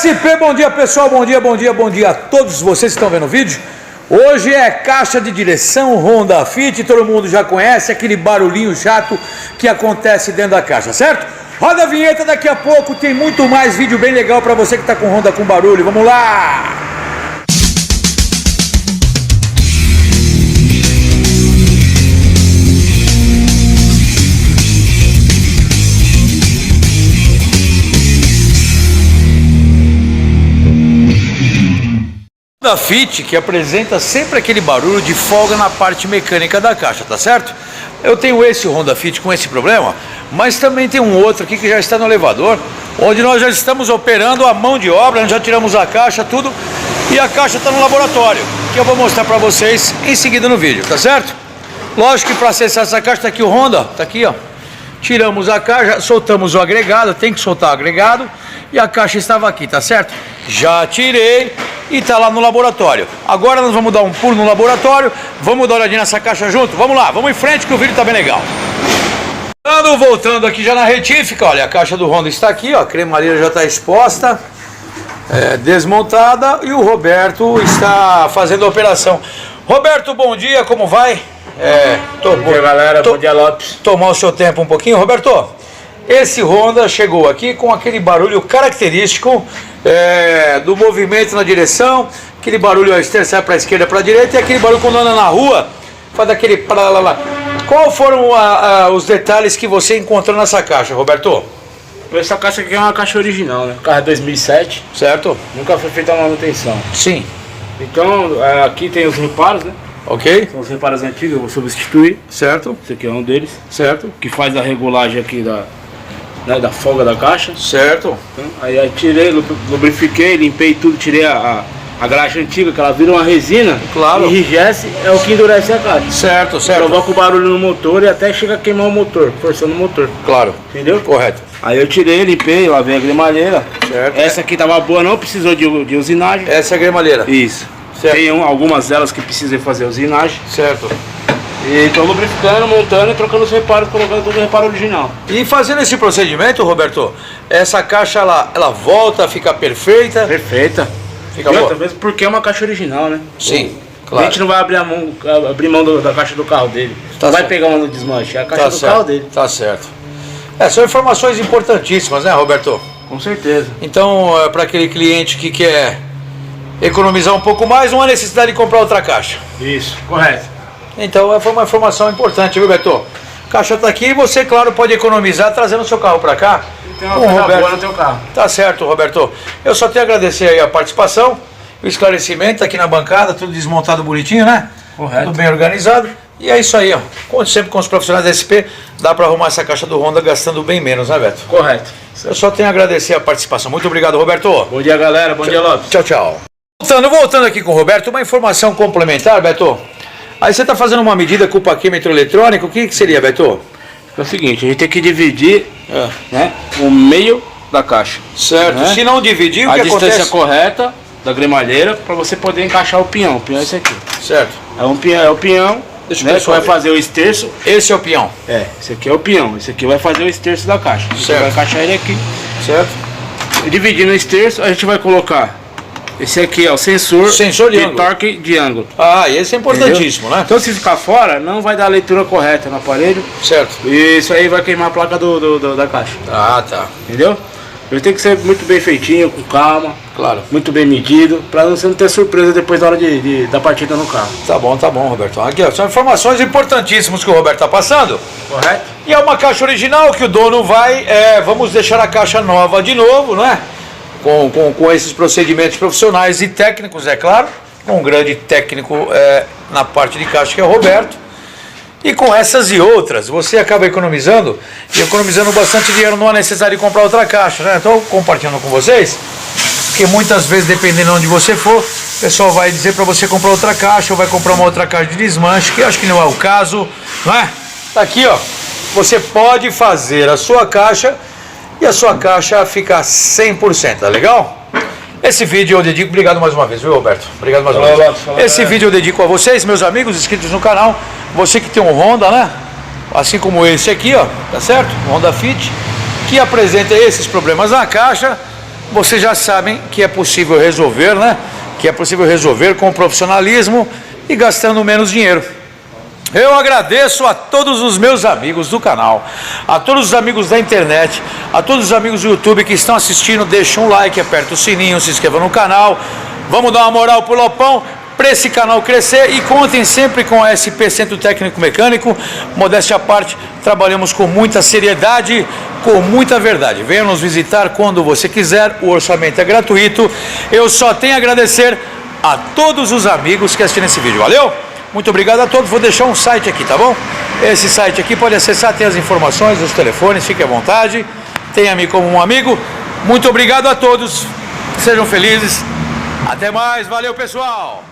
SP, bom dia pessoal, bom dia a todos vocês que estão vendo o vídeo. Hoje é caixa de direção Honda Fit, todo mundo já conhece aquele barulhinho chato que acontece dentro da caixa, certo? Roda a vinheta, daqui a pouco tem muito mais vídeo bem legal para você que está com Honda com barulho, vamos lá! Honda Fit, que apresenta sempre aquele barulho de folga na parte mecânica da caixa, tá certo? Eu tenho esse Honda Fit com esse problema, mas também tem um outro aqui que já está no elevador, onde nós já estamos operando a mão de obra, nós já tiramos a caixa, tudo, e a caixa está no laboratório, que eu vou mostrar para vocês em seguida no vídeo, tá certo? Lógico que para acessar essa caixa, tá aqui o Honda, tá aqui ó, tiramos a caixa, soltamos o agregado, tem que soltar o agregado, e a caixa estava aqui, tá certo? Já tirei e tá lá no laboratório. Agora nós vamos dar um pulo no laboratório, vamos dar uma olhadinha nessa caixa junto, vamos lá, vamos em frente que o vídeo tá bem legal. Voltando aqui já na retífica, olha, a caixa do Honda está aqui, ó, a cremalheira já está exposta, desmontada, e o Roberto está fazendo a operação. Roberto, bom dia, como vai? Bom dia galera, bom dia Lopes. Tomar o seu tempo um pouquinho, Roberto. Esse Honda chegou aqui com aquele barulho característico do movimento na direção, aquele barulho a esteira sai para a esquerda, para a direita, e aquele barulho quando anda na rua, faz aquele pra lá. Qual foram os detalhes que você encontrou nessa caixa, Roberto? Essa caixa aqui é uma caixa original, né? Carro 2007. Certo. Nunca foi feita a manutenção. Sim. Então, aqui tem os reparos, né? Ok. São os reparos antigos, eu vou substituir. Certo. Esse aqui é um deles. Certo. Que faz a regulagem aqui da folga da caixa. Certo. Então, aí tirei, lubrifiquei, limpei tudo, tirei a graxa antiga, que ela vira uma resina. Claro. Enrijece, é o que endurece a caixa. Certo, certo. Provoca o barulho no motor e até chega a queimar o motor, forçando o motor. Claro. Entendeu? Correto. Aí eu tirei, limpei, lavei a cremalheira. Certo. Essa aqui tava boa, não precisou de usinagem. Essa é a cremalheira. Isso. Certo. Tem algumas delas que precisam fazer usinagem. Certo. E tô lubrificando, montando e trocando os reparos, colocando todo o reparo original. E fazendo esse procedimento, Roberto, essa caixa ela volta a ficar perfeita? Perfeita. Fica boa? Mesmo porque é uma caixa original, né? Sim, claro. A gente não vai abrir mão da caixa do carro dele. Tá não vai certo. pegar uma no desmanche, é a caixa Tá do certo. carro dele. Tá certo. São informações importantíssimas, né, Roberto? Com certeza. Então, para aquele cliente que quer economizar um pouco mais, não há necessidade de comprar outra caixa. Isso, correto. Então, foi uma informação importante, viu, Beto? A caixa está aqui e você, claro, pode economizar trazendo o seu carro para cá. Tem uma coisa boa no teu carro. Tá certo, Roberto. Eu só tenho a agradecer aí a participação, o esclarecimento aqui na bancada, tudo desmontado bonitinho, né? Correto. Tudo bem organizado. E é isso aí, ó. Como sempre com os profissionais da SP, dá para arrumar essa caixa do Honda gastando bem menos, né, Beto? Correto. Eu só tenho a agradecer a participação. Muito obrigado, Roberto. Bom dia, galera. Bom dia, Lopes. Tchau, tchau. Voltando aqui com o Roberto, uma informação complementar, Beto. Aí você está fazendo uma medida com o paquímetro eletrônico, o que seria, Beto? É o seguinte, a gente tem que dividir né, o meio da caixa. Certo. Né? Se não dividir, o que distância acontece? correta da cremalheira para você poder encaixar o pinhão. O pinhão é esse aqui. Certo. É o pinhão. Deixa né, eu que vai fazer o esterço. Esse é o peão. Esse aqui é o pinhão. Esse aqui vai fazer o esterço da caixa. A gente vai encaixar ele aqui. Certo. E dividindo o esterço, a gente vai colocar. Esse aqui é o sensor de torque de ângulo. Ah, e esse é importantíssimo, entendeu? né? Então se ficar fora, não vai dar a leitura correta no aparelho. Certo. E isso aí vai queimar a placa da caixa. Ah, tá. Entendeu? Ele tem que ser muito bem feitinho, com calma. Claro. Muito bem medido, para você não ter surpresa depois da hora da partida no carro. Tá bom, Roberto. Aqui, ó, são informações importantíssimas que o Roberto está passando. Correto. E é uma caixa original que o dono vai... vamos deixar a caixa nova de novo, né? Com esses procedimentos profissionais e técnicos, é claro. Um grande técnico na parte de caixa que é o Roberto. E com essas e outras, você acaba economizando bastante dinheiro, não é necessário comprar outra caixa, né? Estou compartilhando com vocês, porque muitas vezes, dependendo de onde você for, o pessoal vai dizer para você comprar outra caixa, ou vai comprar uma outra caixa de desmanche, que eu acho que não é o caso, não é? Tá aqui, ó, você pode fazer a sua caixa e a sua caixa fica 100%, tá legal? Esse vídeo eu dedico, obrigado mais uma vez, viu, Roberto? Obrigado mais uma vez. Esse vídeo eu dedico a vocês, meus amigos inscritos no canal, você que tem um Honda, né? Assim como esse aqui, ó, tá certo? Um Honda Fit, que apresenta esses problemas na caixa. vocês já sabem que é possível resolver, né? Que é possível resolver com profissionalismo e gastando menos dinheiro. Eu agradeço a todos os meus amigos do canal, a todos os amigos da internet, a todos os amigos do YouTube que estão assistindo. Deixa um like, aperta o sininho, se inscreva no canal. Vamos dar uma moral pro Lopão, para esse canal crescer, e contem sempre com a SP Centro Técnico Mecânico. Modéstia à parte, trabalhamos com muita seriedade, com muita verdade. Venha nos visitar quando você quiser, o orçamento é gratuito. Eu só tenho a agradecer a todos os amigos que assistiram esse vídeo. Valeu? Muito obrigado a todos. Vou deixar um site aqui, tá bom? Esse site aqui pode acessar, tem as informações, os telefones, fique à vontade. Tenha-me como um amigo. Muito obrigado a todos. Sejam felizes. Até mais. Valeu, pessoal.